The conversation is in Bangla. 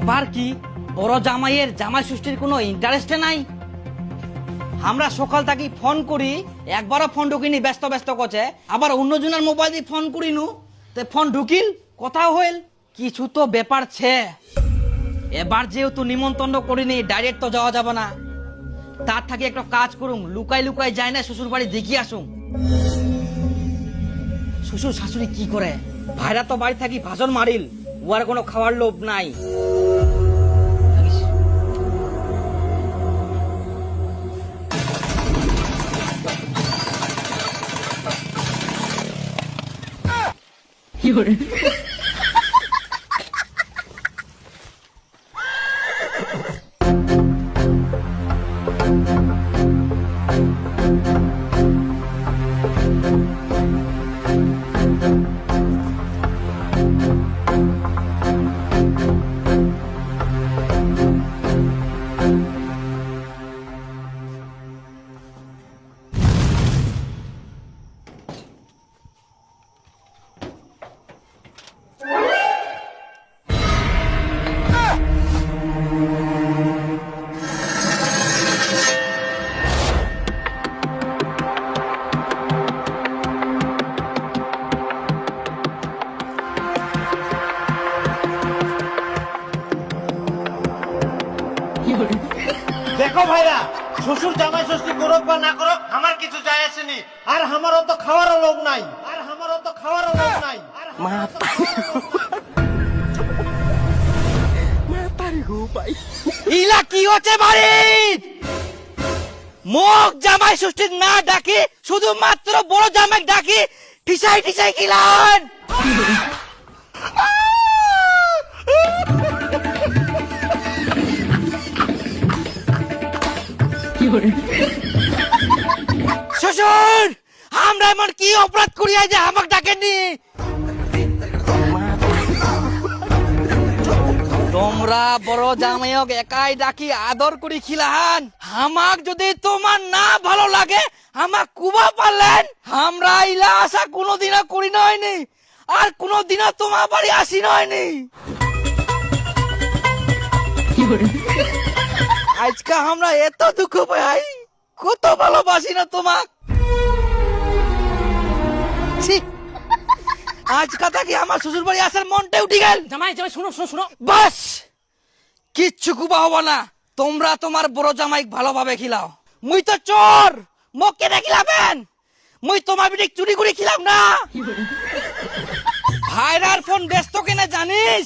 ব্যাপার কি বড় জামাইয়ের জামাই ষষ্ঠীর কোনো ইন্টারেস্টে নাই। আমরা সকাল থেকে ফোন করি, একবারও ফোন ঢুকিনি, ব্যস্ত ব্যস্ত করছে। আবার অন্যজনের মোবাইল দিয়ে ফোন করিনু, তে ফোন ঢুকিল, কথাও হইল। কিছু তো ব্যাপার ছে। এবার যেহেতু নিমন্ত্রণ করিনি, ডাইরেক্ট তো যাওয়া যাবে না। তার থেকে একটা কাজ করুম, লুকাই লুকাই যাই না শ্বশুর বাড়ি দেখি আসুম। শ্বশুর শাশুড়ি কি করে, ভাইরা তো বাড়ি থাকি ভাষণ মারিল, ওর কোনো খাওয়ার লোভ নাই। দেখো ভাইরা, শ্বশুর জামাই ষষ্ঠী করুক বা না করুক আমার কিছু যায় আসেনি। আর আমারও তো খাওয়ারও লোভ নাই। ইলা কি হচ্ছে বাড়ি? মুখ জামাই ষষ্ঠীর না ডাকি, শুধুমাত্র বড় জামাই ডাকি, ঠিসাই ঠিসাই খিলান। শ্বশুর, আমরা এমন কি অপরাধ করিয়া যে আমাকে ডাকেননি? তোমরা বড় জামাইক একাই ডাকি আদর করি খিলাহান। আমাক যদি তোমার না ভালো লাগে আমাক কুবা পারলেন। আমরা ইলা আশা কোনোদিনও করি নয়নি, আর কোনোদিনও তোমার বাড়ি আসি নয়নি। আজকে আমরা এত দুঃখ পাই, কত ভালোবাসি না তোমাক। ছি, আজকা থেকে আমার শ্বশুর বাড়ি আসার মনটা উঠে গেল। জামাই জামাই শুনো শুনো শুনো, বাস, কিচ্ছু কুবা হবো না। তোমরা তোমার বড় জামাই ভালোভাবে খিলাও। মুই তো চোর, মোক কেটে খিলাবেন? মুই তোমার বিটি চুরি করে খিলাম না। ভাইরার ফোন ব্যস্ত কেনে জানিস?